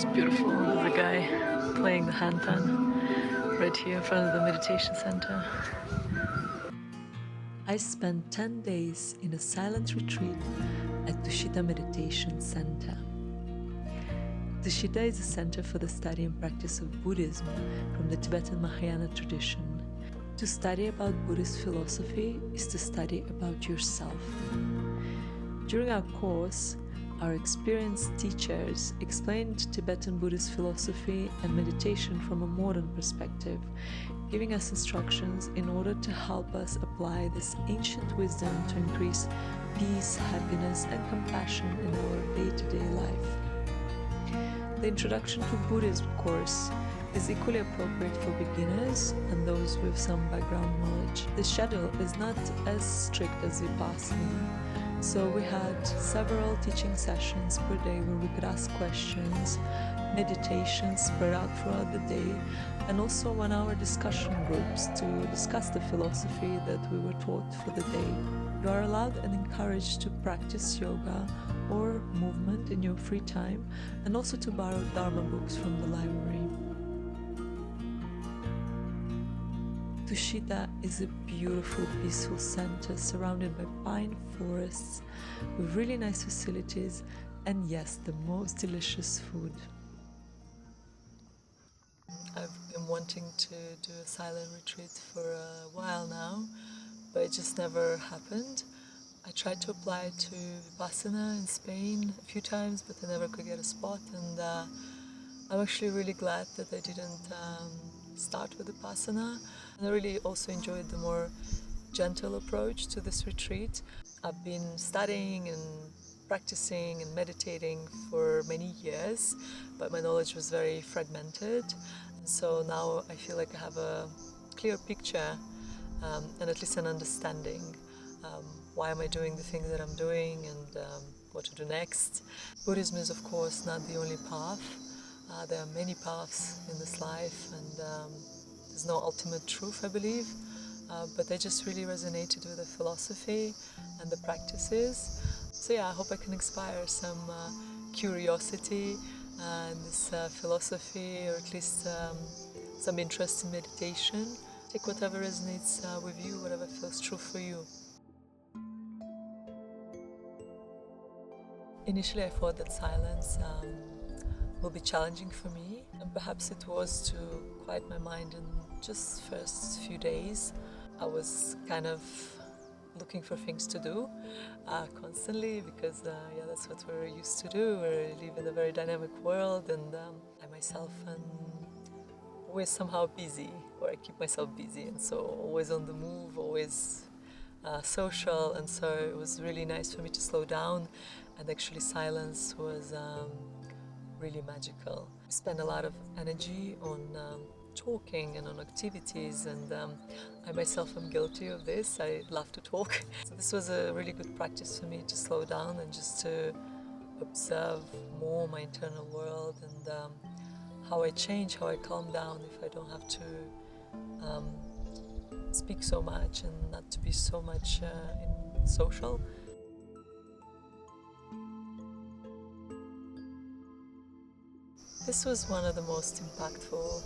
just beautiful. There's a guy playing the handpan right here in front of the meditation center. I spent 10 days in a silent retreat at Tushita Meditation Center. Tushita is a center for the study and practice of Buddhism from the Tibetan Mahayana tradition. To study about Buddhist philosophy is to study about yourself. During our course, our experienced teachers explained Tibetan Buddhist philosophy and meditation from a modern perspective, giving us instructions in order to help us apply this ancient wisdom to increase peace, happiness, and compassion in our day-to-day life. The Introduction to Buddhism course is equally appropriate for beginners and those with some background knowledge. The schedule is not as strict as Vipassana, so we had several teaching sessions per day where we could ask questions, meditations spread out throughout the day, and also 1-hour discussion groups to discuss the philosophy that we were taught for the day. You are allowed and encouraged to practice yoga or movement in your free time, and also to borrow Dharma books from the library. Tushita is a beautiful, peaceful center surrounded by pine forests with really nice facilities and, yes, the most delicious food. I've been wanting to do a silent retreat for a while now, but it just never happened. I tried to apply to Vipassana in Spain a few times, but I never could get a spot, and I'm actually really glad that I didn't start with Vipassana. And I really also enjoyed the more gentle approach to this retreat. I've been studying and practicing and meditating for many years, but my knowledge was very fragmented. And so now I feel like I have a clear picture and at least an understanding. Why am I doing the things that I'm doing, and what to do next. Buddhism is, of course, not the only path. There are many paths in this life, and there's no ultimate truth, I believe, but they just really resonated with the philosophy and the practices. So yeah, I hope I can inspire some curiosity in this philosophy, or at least some interest in meditation. Take whatever resonates with you, whatever feels true for you. Initially, I thought that silence will be challenging for me, and perhaps it was to quiet my mind in just first few days. I was kind of looking for things to do constantly, because yeah, that's what we're used to do. We live in a very dynamic world, and I myself am always somehow busy, or I keep myself busy, and so always on the move, always social, and so it was really nice for me to slow down, and actually silence was really magical. I spend a lot of energy on talking and on activities, and I myself am guilty of this. I love to talk. So this was a really good practice for me to slow down and just to observe more my internal world, and how I change, how I calm down if I don't have to speak so much and not to be so much in social. This was one of the most impactful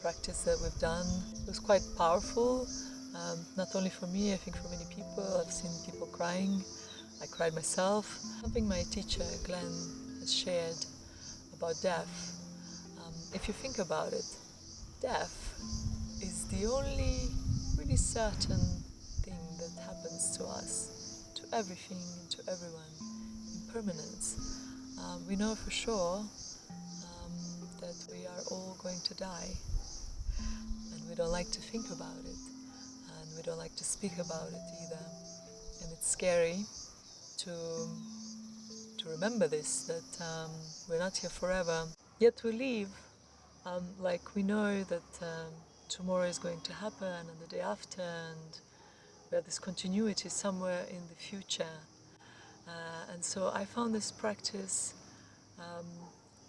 practice that we've done. It was quite powerful, not only for me, I think for many people. I've seen people crying. I cried myself. Something my teacher, Glenn, has shared about death. If you think about it, death is the only really certain thing that happens to us, to everything, to everyone. Impermanence. We know for sure that we are all going to die, and we don't like to think about it, and we don't like to speak about it either. And it's scary to remember this, that we're not here forever, yet we live like we know that tomorrow is going to happen, and the day after, and we have this continuity somewhere in the future. And so I found this practice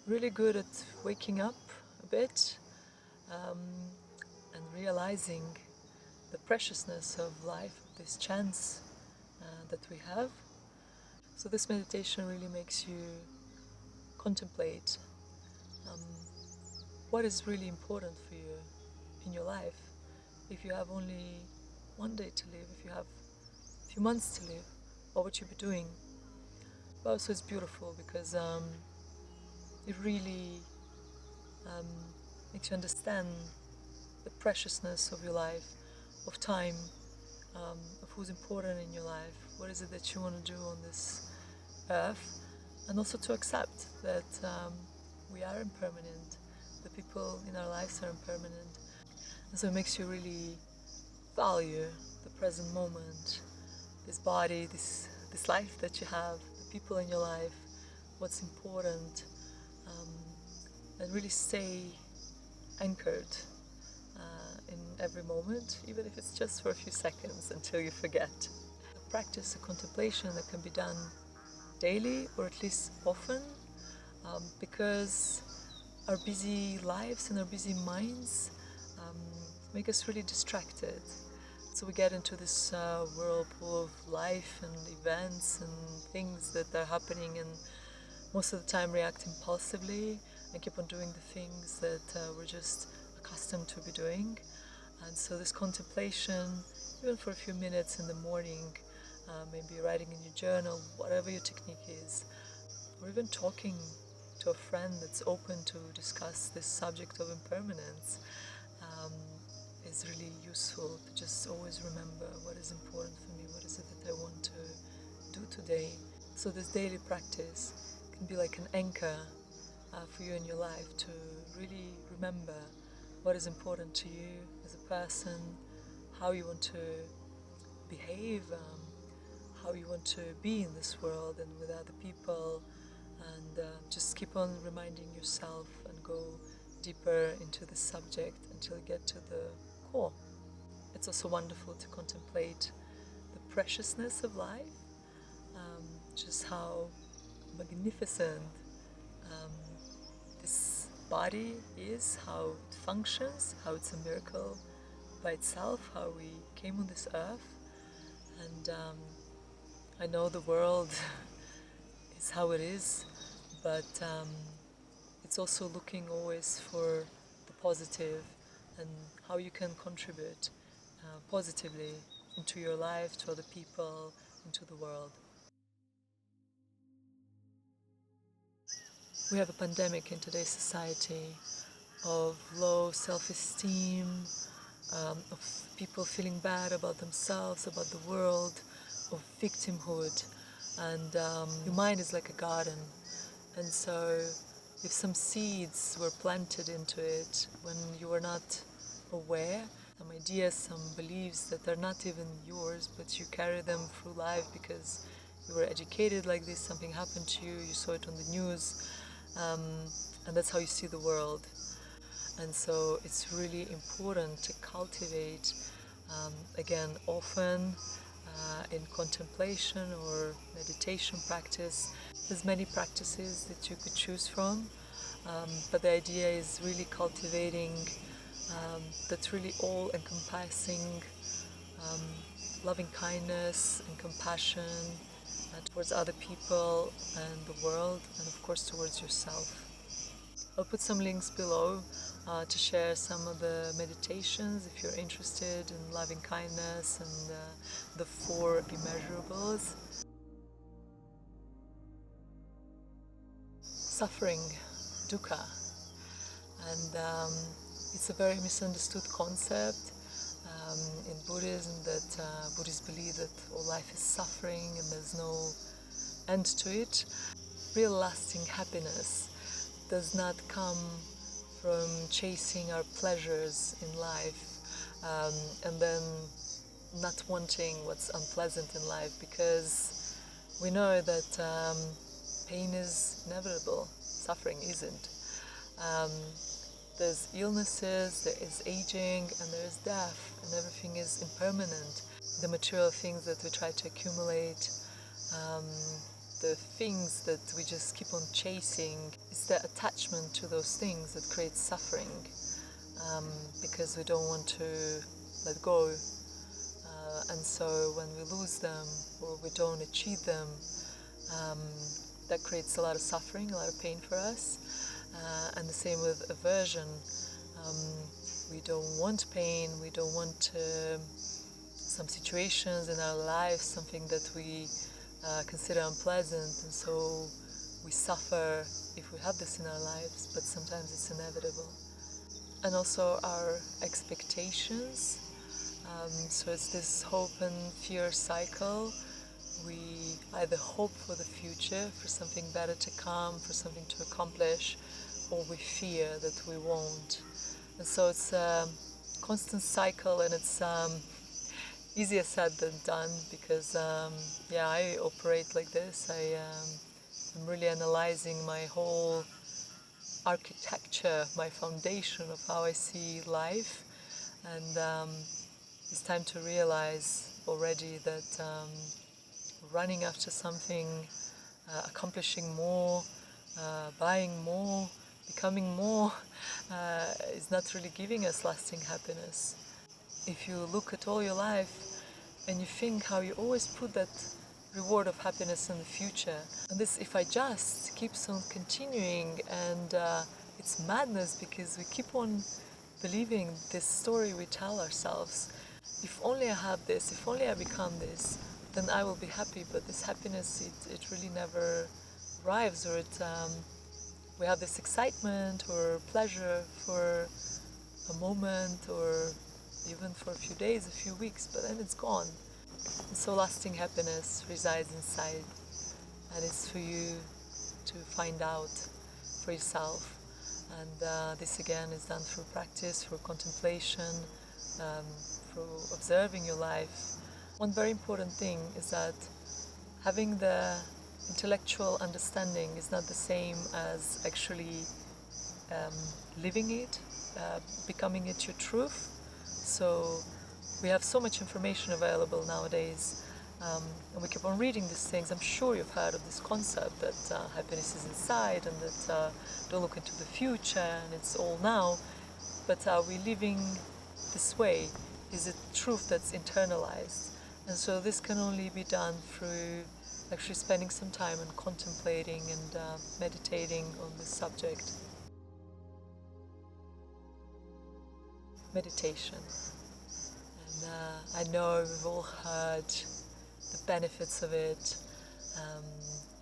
really good at waking up a bit and realizing the preciousness of life, this chance that we have. So this meditation really makes you contemplate um, what is really important for you in your life. If you have only one day to live, if you have a few months to live, what would you be doing? But also it's beautiful because it really makes you understand the preciousness of your life, of time, of who's important in your life, what is it that you want to do on this earth, and also to accept that we are impermanent, the people in our lives are impermanent, and so it makes you really value the present moment, this body, this life that you have, the people in your life, what's important, and really stay anchored in every moment, even if it's just for a few seconds until you forget. A practice, a contemplation that can be done daily or at least often, because our busy lives and our busy minds make us really distracted. So we get into this whirlpool of life and events and things that are happening, and most of the time react impulsively and keep on doing the things that we're just accustomed to be doing. And so this contemplation, even for a few minutes in the morning, maybe writing in your journal, whatever your technique is, or even talking to a friend that's open to discuss this subject of impermanence, is really useful to just always remember what is important for me, what is it that I want to do today. So this daily practice can be like an anchor for you in your life to really remember what is important to you as a person, how you want to behave, how you want to be in this world and with other people, and just keep on reminding yourself and go deeper into the subject until you get to the core. It's also wonderful to contemplate the preciousness of life, just how magnificent this body is, how it functions, how it's a miracle by itself, how we came on this earth. And I know the world is how it is, but it's also looking always for the positive and how you can contribute positively into your life, to other people, into the world. We have a pandemic in today's society of low self-esteem, of people feeling bad about themselves, about the world, of victimhood. And your mind is like a garden. And so if some seeds were planted into it when you were not aware, some ideas, some beliefs that are not even yours, but you carry them through life because you were educated like this, something happened to you, you saw it on the news, and that's how you see the world. And so it's really important to cultivate, again, often in contemplation or meditation practice. There's many practices that you could choose from, but the idea is really cultivating that's really all-encompassing loving kindness and compassion towards other people and the world, and of course towards yourself. I'll put some links below to share some of the meditations if you're interested in loving kindness and the 4 immeasurables. Suffering, dukkha, and it's a very misunderstood concept in Buddhism, that Buddhists believe that all life is suffering and there's no end to it. Real lasting happiness does not come from chasing our pleasures in life and then not wanting what's unpleasant in life, because we know that pain is inevitable, suffering isn't. There's illnesses, there is aging, and there is death, and everything is impermanent. The material things that we try to accumulate, the things that we just keep on chasing, it's the attachment to those things that creates suffering, because we don't want to let go. And so when we lose them or we don't achieve them, that creates a lot of suffering, a lot of pain for us. And the same with aversion. We don't want pain, we don't want some situations in our lives, something that we consider unpleasant, and so we suffer if we have this in our lives, but sometimes it's inevitable. And also our expectations. So it's this hope and fear cycle. We either hope for the future, for something better to come, for something to accomplish, or we fear that we won't. And so it's a constant cycle, and it's easier said than done, because I operate like this. I'm really analyzing my whole architecture, my foundation of how I see life, and it's time to realize already that running after something, accomplishing more, buying more, becoming more, is not really giving us lasting happiness. If you look at all your life and you think how you always put that reward of happiness in the future, and this if I just keeps on continuing, and it's madness, because we keep on believing this story we tell ourselves. If only I have this, if only I become this, then I will be happy. But this happiness, it really never arrives, or we have this excitement or pleasure for a moment, or even for a few days, a few weeks, but then it's gone. And so lasting happiness resides inside, and it's for you to find out for yourself. And this again is done through practice, through contemplation, through observing your life. One very important thing is that having the intellectual understanding is not the same as actually living it, becoming it your truth. So we have so much information available nowadays, and we keep on reading these things. I'm sure you've heard of this concept that happiness is inside, and that don't look into the future, and it's all now. But are we living this way? Is it truth that's internalized? And so this can only be done through actually spending some time and contemplating and meditating on this subject. Meditation. And I know we've all heard the benefits of it,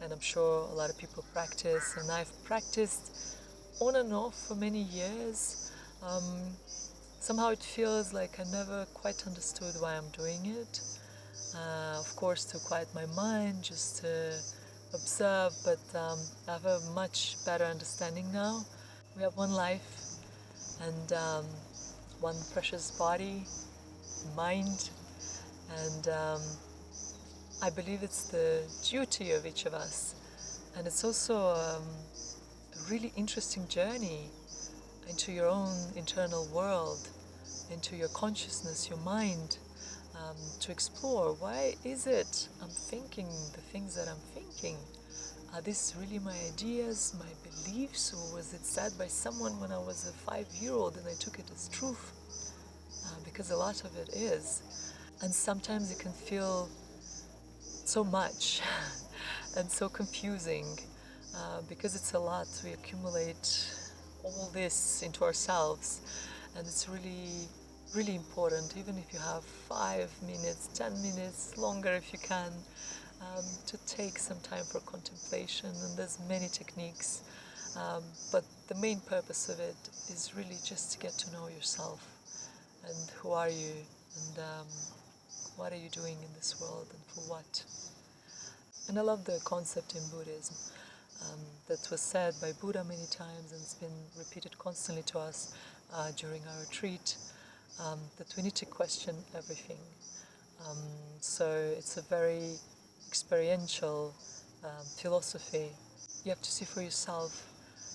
and I'm sure a lot of people practice, and I've practiced on and off for many years. Somehow it feels like I never quite understood why I'm doing it. Of course, to quiet my mind, just to observe, but I have a much better understanding now. We have one life, and one precious body, mind, and I believe it's the duty of each of us, and it's also a really interesting journey into your own internal world, into your consciousness, your mind, to explore why is it I'm thinking the things that I'm thinking. Are these really my ideas, my beliefs, or was it said by someone when I was a 5-year-old and I took it as truth? Because a lot of it is. And sometimes it can feel so much and so confusing, because it's a lot. We accumulate all this into ourselves, and it's really, really important, even if you have 5 minutes, 10 minutes, longer if you can, to take some time for contemplation. And there's many techniques, but the main purpose of it is really just to get to know yourself, and who are you, and what are you doing in this world, and for what. And I love the concept in Buddhism that was said by Buddha many times, and it's been repeated constantly to us during our retreat, that we need to question everything. So it's a very experiential philosophy. You have to see for yourself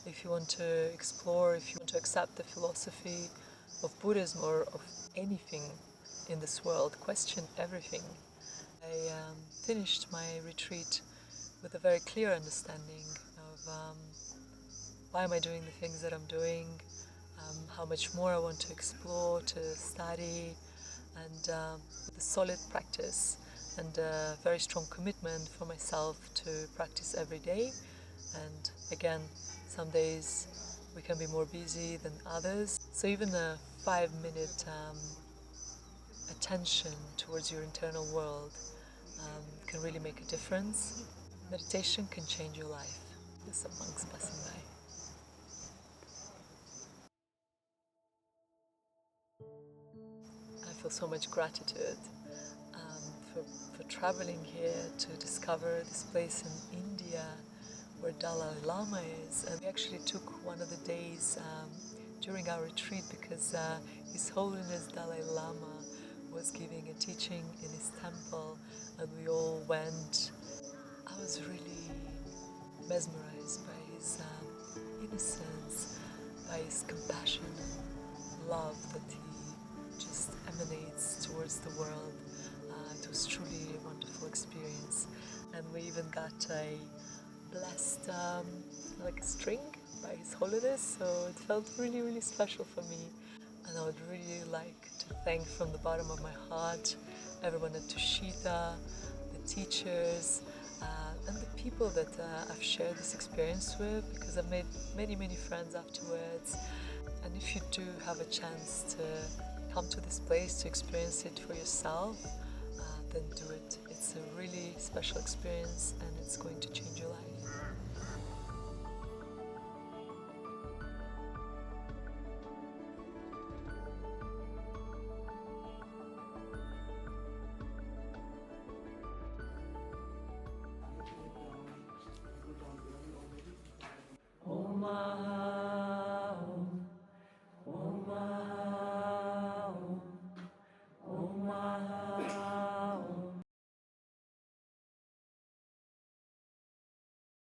if you want to explore, if you want to accept the philosophy of Buddhism or of anything in this world. Question everything. I finished my retreat with a very clear understanding of why am I doing the things that I'm doing, how much more I want to explore, to study, and with a solid practice and a very strong commitment for myself to practice every day. And again, some days We can be more busy than others. So even a 5-minute attention towards your internal world can really make a difference. Meditation can change your life. There's some monks passing by. I feel so much gratitude for traveling here to discover this place in India where Dalai Lama is. And we actually took one of the days during our retreat because His Holiness Dalai Lama was giving a teaching in his temple, and we all went. I was really mesmerized by his innocence, by his compassion and love that he just emanates towards the world. It was truly a wonderful experience, and we even got a blessed like a string by His Holiness, so it felt really, really special for me. And I would really like to thank from the bottom of my heart everyone at Tushita, the teachers, and the people that I've shared this experience with, because I've made many, many friends afterwards. And if you do have a chance to come to this place to experience it for yourself, then do it. It's a really special experience and it's going to change your life.